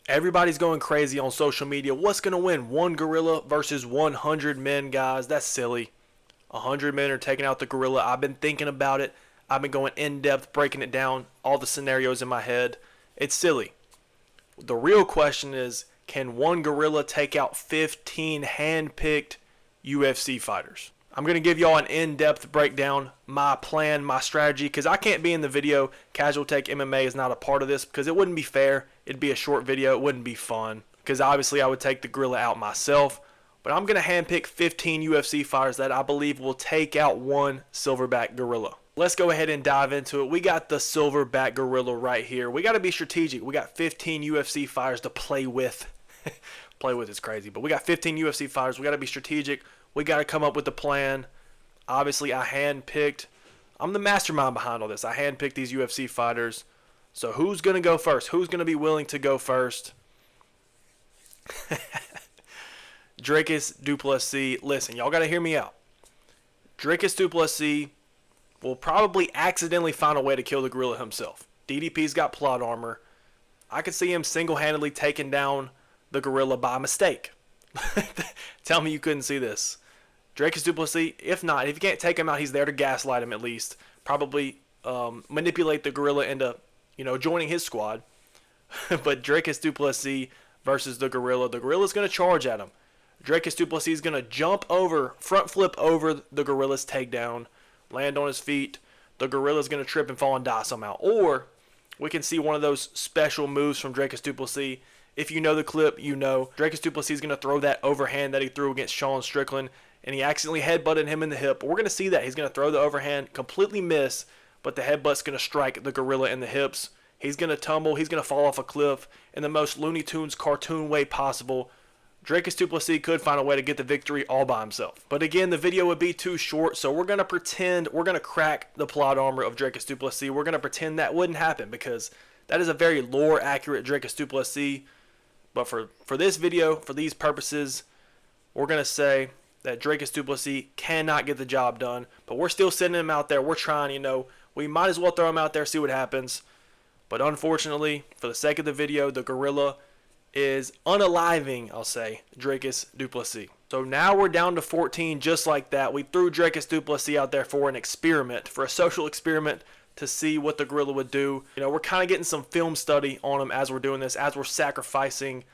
Everybody's going crazy on social media. What's going to win? One gorilla versus 100 men, guys. That's silly. 100 men are taking out the gorilla. I've been thinking about it. I've been going in depth, breaking it down, all the scenarios in my head. It's silly. The real question is, can one gorilla take out 15 hand-picked UFC fighters? I'm going to give y'all an in-depth breakdown, my plan, my strategy, because I can't be in the video. Casual Tech MMA is not a part of this because it wouldn't be fair. It'd be a short video. It wouldn't be fun because obviously I would take the gorilla out myself. But I'm going to handpick 15 UFC fighters that I believe will take out one silverback gorilla. Let's go ahead and dive into it. We got the silverback gorilla right here. We got to be strategic. We got 15 UFC fighters to play with. Play with is crazy, but we got 15 UFC fighters. We got to be strategic. We got to come up with a plan. Obviously, I handpicked. I'm the mastermind behind all this. I handpicked these UFC fighters. So who's going to go first? Who's going to be willing to go first? Dricus du Plessis. Listen, y'all got to hear me out. Dricus du Plessis will probably accidentally find a way to kill the gorilla himself. DDP's got plot armor. I could see him single-handedly taking down the gorilla by mistake. Tell me you couldn't see this. Dricus du Plessis, if not, if you can't take him out, he's there to gaslight him at least. Probably manipulate the gorilla into, joining his squad. But Dricus du Plessis versus the gorilla. The gorilla's going to charge at him. Dricus du Plessis is going to jump over, front flip over the gorilla's takedown, land on his feet. The gorilla's going to trip and fall and die somehow. Or we can see one of those special moves from Dricus du Plessis. If you know the clip, you know. Dricus du Plessis is going to throw that overhand that he threw against Sean Strickland, and he accidentally headbutted him in the hip. We're going to see that. He's going to throw the overhand, completely miss, but the headbutt's going to strike the gorilla in the hips. He's going to tumble. He's going to fall off a cliff in the most Looney Tunes cartoon way possible. Dricus du Plessis could find a way to get the victory all by himself. But again, the video would be too short, so we're going to pretend, we're going to crack the plot armor of Dricus du Plessis. We're going to pretend that wouldn't happen because that is a very lore-accurate Dricus du Plessis. But for this video, for these purposes, we're going to say that Dricus du Plessis cannot get the job done. But we're still sending him out there. We're trying, we might as well throw him out there, see what happens. But unfortunately, for the sake of the video, the gorilla is unaliving, I'll say, Dricus du Plessis. So now we're down to 14 just like that. We threw Dricus du Plessis out there for an experiment, for a social experiment to see what the gorilla would do. We're kind of getting some film study on him as we're doing this, as we're sacrificing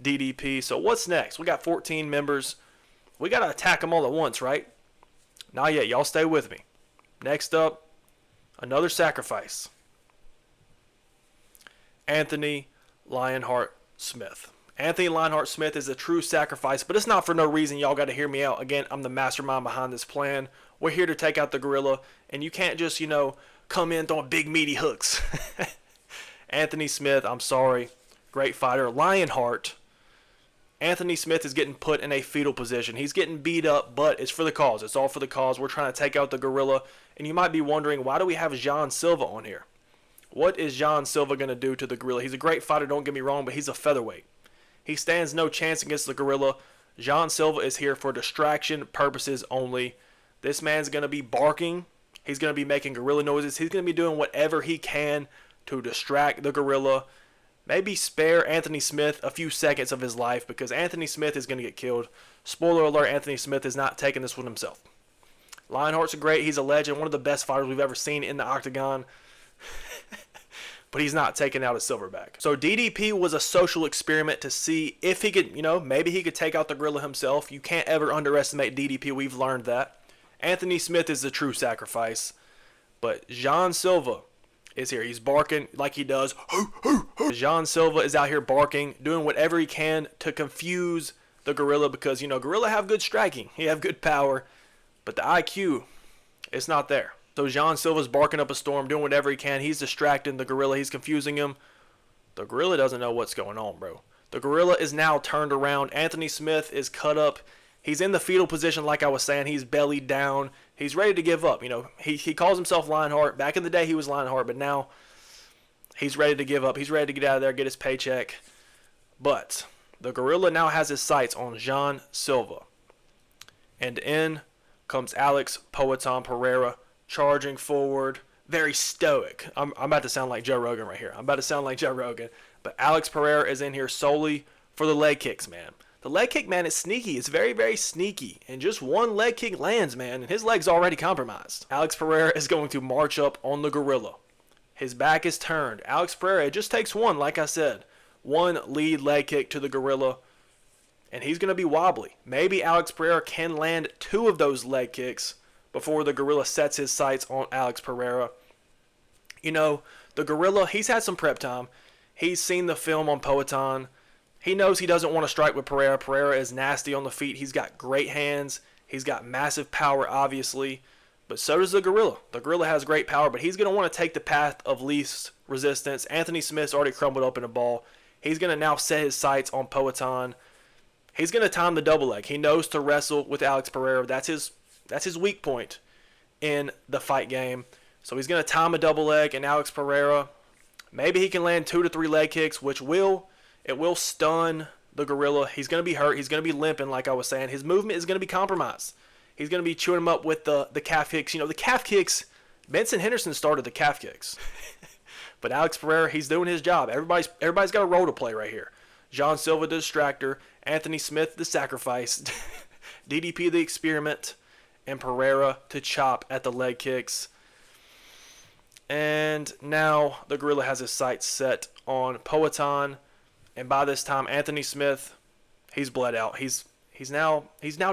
DDP. So what's next? We got 14 members. We got to attack them all at once, right? Not yet. Y'all stay with me. Next up, another sacrifice. Anthony Lionheart Smith. Anthony Lionheart Smith is a true sacrifice, but it's not for no reason. Y'all got to hear me out. Again, I'm the mastermind behind this plan. We're here to take out the gorilla, and you can't just, come in throwing big meaty hooks. Anthony Smith, I'm sorry, great fighter. Lionheart. Anthony Smith is getting put in a fetal position. He's getting beat up, but it's for the cause. It's all for the cause. We're trying to take out the gorilla, and you might be wondering, why do we have Jean Silva on here? What is Jean Silva going to do to the gorilla? He's a great fighter, don't get me wrong, but he's a featherweight. He stands no chance against the gorilla. Jean Silva is here for distraction purposes only. This man's going to be barking. He's going to be making gorilla noises. He's going to be doing whatever he can to distract the gorilla. Maybe spare Anthony Smith a few seconds of his life because Anthony Smith is going to get killed. Spoiler alert, Anthony Smith is not taking this one himself. Lionheart's great. He's a legend, one of the best fighters we've ever seen in the octagon. But he's not taking out a silverback. So DDP was a social experiment to see if he could, maybe he could take out the gorilla himself. You can't ever underestimate DDP. We've learned that. Anthony Smith is the true sacrifice. But Jean Silva is here. He's barking like he does. Jean Silva is out here barking, doing whatever he can to confuse the gorilla because, gorilla have good striking. He have good power. But the IQ, it's not there. So Jean Silva's barking up a storm, doing whatever he can. He's distracting the gorilla. He's confusing him. The gorilla doesn't know what's going on, bro. The gorilla is now turned around. Anthony Smith is cut up. He's in the fetal position like I was saying. He's belly down. He's ready to give up. He calls himself Lionheart. Back in the day, he was Lionheart, but now he's ready to give up. He's ready to get out of there, get his paycheck. But the gorilla now has his sights on Jean Silva. And in comes Alex Poetan Pereira, charging forward, very stoic. I'm about to sound like Joe Rogan right here. I'm about to sound like Joe Rogan. But Alex Pereira is in here solely for the leg kicks, man. The leg kick, man, is sneaky. It's very, very sneaky. And just one leg kick lands, man, and his leg's already compromised. Alex Pereira is going to march up on the gorilla. His back is turned. Alex Pereira, it just takes one, like I said. One lead leg kick to the gorilla, and he's going to be wobbly. Maybe Alex Pereira can land 2 of those leg kicks before the gorilla sets his sights on Alex Pereira. You know, the gorilla, he's had some prep time. He's seen the film on Poatan. He knows he doesn't want to strike with Pereira. Pereira is nasty on the feet. He's got great hands. He's got massive power, obviously. But so does the gorilla. The gorilla has great power, but he's going to want to take the path of least resistance. Anthony Smith's already crumbled up in a ball. He's going to now set his sights on Poatan. He's going to time the double leg. He knows to wrestle with Alex Pereira. That's his weak point in the fight game. So he's going to time a double leg, and Alex Pereira, maybe he can land 2 to 3 leg kicks, which will stun the gorilla. He's going to be hurt. He's going to be limping, like I was saying. His movement is going to be compromised. He's going to be chewing him up with the calf kicks. You know, the calf kicks, Benson Henderson started the calf kicks. But Alex Pereira, he's doing his job. Everybody's got a role to play right here. John Silva, the distractor. Anthony Smith, the sacrifice. DDP, the experiment. And Pereira to chop at the leg kicks. And now the gorilla has his sights set on Poatan. And by this time, Anthony Smith, he's bled out. He's now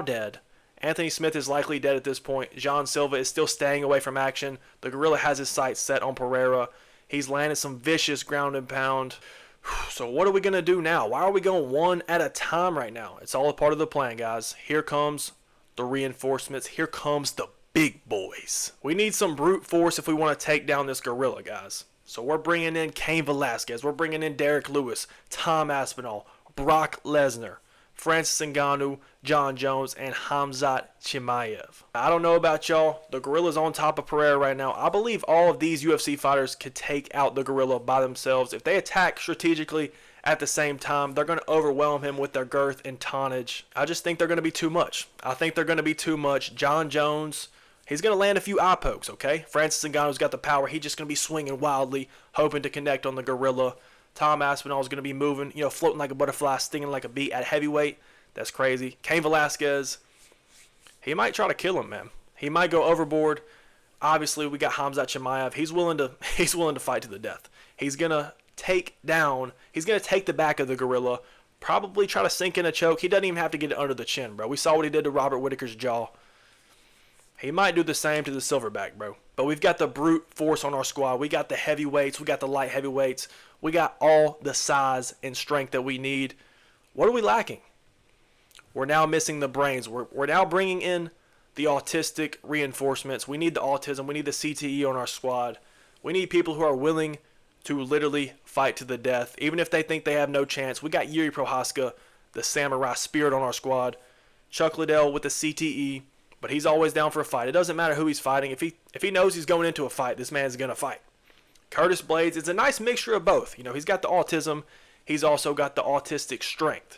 dead. Anthony Smith is likely dead at this point. John Silva is still staying away from action. The gorilla has his sights set on Pereira. He's landed some vicious ground and pound. So what are we going to do now? Why are we going one at a time right now? It's all a part of the plan, guys. Here comes the reinforcements. Here comes the big boys. We need some brute force if we want to take down this gorilla, guys. So we're bringing in Cain Velasquez. We're bringing in Derek Lewis, Tom Aspinall, Brock Lesnar, Francis Ngannou, John Jones, and Khamzat Chimaev. I don't know about y'all. The gorilla's on top of Pereira right now. I believe all of these UFC fighters could take out the gorilla by themselves. If they attack strategically at the same time, they're going to overwhelm him with their girth and tonnage. I just think they're going to be too much. John Jones, he's going to land a few eye pokes, okay? Francis Ngannou's got the power. He's just going to be swinging wildly, hoping to connect on the gorilla. Tom Aspinall is going to be moving, floating like a butterfly, stinging like a bee at heavyweight. That's crazy. Cain Velasquez, he might try to kill him, man. He might go overboard. Obviously, we got Khamzat Chimaev. He's willing to fight to the death. He's going to take the back of the gorilla, probably try to sink in a choke. He doesn't even have to get it under the chin, bro. We saw what he did to Robert Whittaker's jaw. He might do the same to the silverback, bro. But we've got the brute force on our squad. We got the heavyweights. We got the light heavyweights. We got all the size and strength that we need. What are we lacking? We're now missing the brains. We're now bringing in the autistic reinforcements. We need the autism. We need the CTE on our squad. We need people who are willing to literally fight to the death, even if they think they have no chance. We got Yuri Prohaska, the samurai spirit, on our squad. Chuck Liddell with the CTE. But he's always down for a fight. It doesn't matter who he's fighting. If he knows he's going into a fight, this man's going to fight. Curtis Blades, it's a nice mixture of both. He's got the autism. He's also got the autistic strength.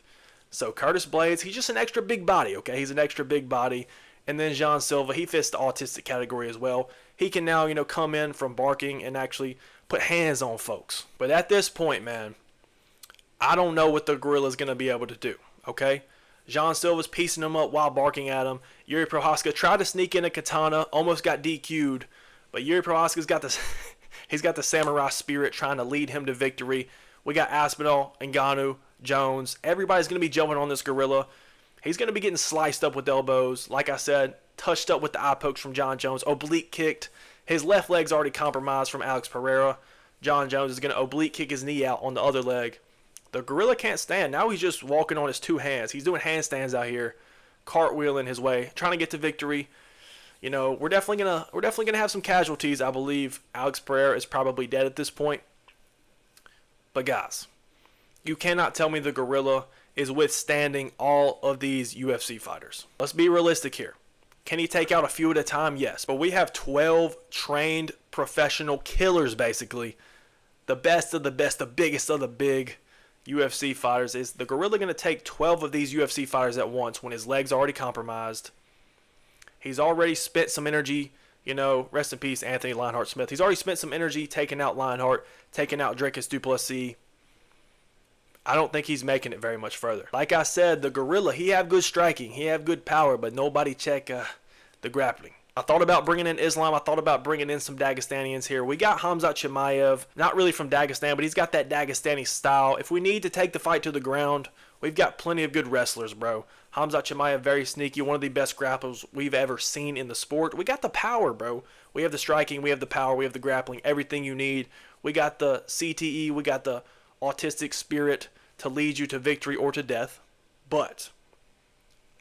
So Curtis Blades, he's just an extra big body, okay? He's an extra big body. And then John Silva, he fits the autistic category as well. He can now, come in from barking and actually put hands on folks. But at this point, man, I don't know what the gorilla's going to be able to do, okay? John Silva's piecing him up while barking at him. Yuri Prohaska tried to sneak in a katana, almost got DQ'd. But Yuri Prohaska's got this, he's got the samurai spirit trying to lead him to victory. We got Aspinall, Ngannou, Jones. Everybody's going to be jumping on this gorilla. He's going to be getting sliced up with elbows. Like I said, touched up with the eye pokes from John Jones. Oblique kicked. His left leg's already compromised from Alex Pereira. John Jones is going to oblique kick his knee out on the other leg. The gorilla can't stand. Now he's just walking on his 2 hands. He's doing handstands out here, cartwheeling his way, trying to get to victory. We're definitely gonna have some casualties. I believe Alex Pereira is probably dead at this point. But guys, you cannot tell me the gorilla is withstanding all of these UFC fighters. Let's be realistic here. Can he take out a few at a time? Yes. But we have 12 trained professional killers, basically. The best of the best, the biggest of the big UFC fighters. Is the gorilla going to take 12 of these UFC fighters at once when his leg's already compromised? He's already spent some energy, rest in peace, Anthony Lionheart Smith. He's already spent some energy taking out Lionheart, taking out Dricus du Plessis. I don't think he's making it very much further. Like I said, the gorilla, he have good striking, he have good power, but nobody check the grappling. I thought about bringing in Islam. I thought about bringing in some Dagestanians here. We got Khamzat Chimaev, not really from Dagestan, but he's got that Dagestani style. If we need to take the fight to the ground, we've got plenty of good wrestlers, bro. Khamzat Chimaev, very sneaky, one of the best grapplers we've ever seen in the sport. We got the power, bro. We have the striking, we have the power, we have the grappling, everything you need. We got the CTE, we got the autistic spirit to lead you to victory or to death. But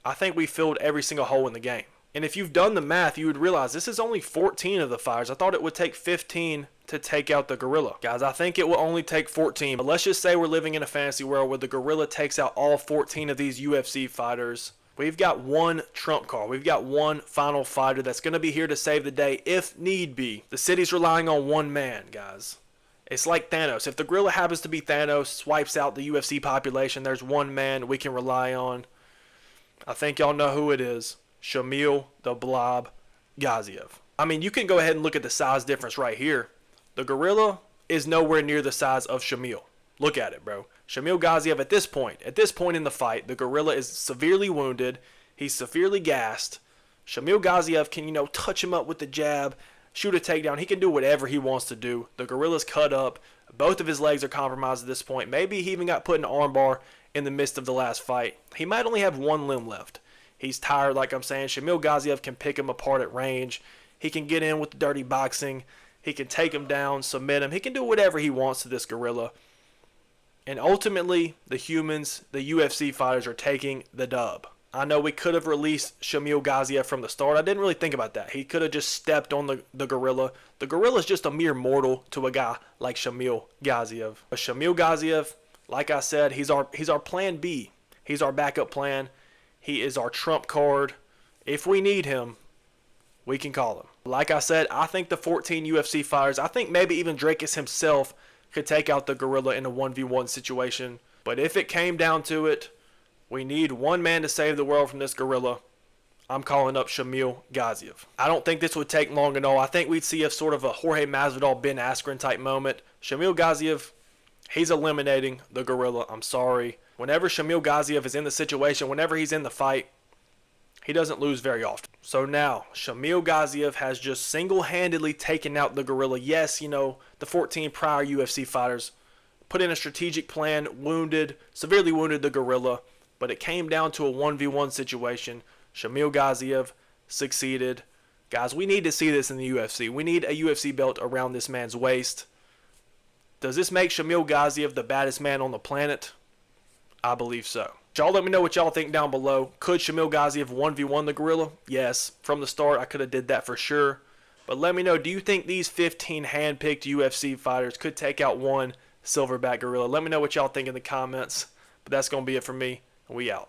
I think we filled every single hole in the game. And if you've done the math, you would realize this is only 14 of the fighters. I thought it would take 15 to take out the gorilla. Guys, I think it will only take 14. But let's just say we're living in a fantasy world where the gorilla takes out all 14 of these UFC fighters. We've got one trump card. We've got one final fighter that's going to be here to save the day if need be. The city's relying on one man, guys. It's like Thanos. If the gorilla happens to be Thanos, swipes out the UFC population, there's one man we can rely on. I think y'all know who it is. Shamil the Blob Gaziev. I mean, you can go ahead and look at the size difference right here. The gorilla is nowhere near the size of Shamil. Look at it, bro. Shamil Gaziev at this point in the fight, the gorilla is severely wounded. He's severely gassed. Shamil Gaziev can, touch him up with the jab, shoot a takedown. He can do whatever he wants to do. The gorilla's cut up. Both of his legs are compromised at this point. Maybe he even got put in an armbar in the midst of the last fight. He might only have one limb left. He's tired, like I'm saying. Shamil Gaziev can pick him apart at range. He can get in with the dirty boxing. He can take him down, submit him. He can do whatever he wants to this gorilla. And ultimately, the humans, the UFC fighters, are taking the dub. I know we could have released Shamil Gaziev from the start. I didn't really think about that. He could have just stepped on the gorilla. The gorilla is just a mere mortal to a guy like Shamil Gaziev. But Shamil Gaziev, like I said, he's our plan B. He's our backup plan. He is our trump card. If we need him, we can call him. Like I said, I think the 14 UFC fighters, I think maybe even Dricus himself could take out the gorilla in a 1v1 situation. But if it came down to it, we need one man to save the world from this gorilla. I'm calling up Shamil Gaziev. I don't think this would take long at all. I think we'd see a sort of a Jorge Masvidal, Ben Askren type moment. Shamil Gaziev, he's eliminating the gorilla. I'm sorry. Whenever Shamil Gaziev is in the situation, whenever he's in the fight, he doesn't lose very often. So now, Shamil Gaziev has just single-handedly taken out the gorilla. Yes, the 14 prior UFC fighters put in a strategic plan, severely wounded the gorilla, but it came down to a 1v1 situation. Shamil Gaziev succeeded. Guys, we need to see this in the UFC. We need a UFC belt around this man's waist. Does this make Shamil Gaziev the baddest man on the planet? I believe so. Y'all let me know what y'all think down below. Could Shamil Gaziev 1v1 the gorilla? Yes. From the start, I could have did that for sure. But let me know, do you think these 15 hand-picked UFC fighters could take out one silverback gorilla? Let me know what y'all think in the comments. But that's going to be it for me. We out.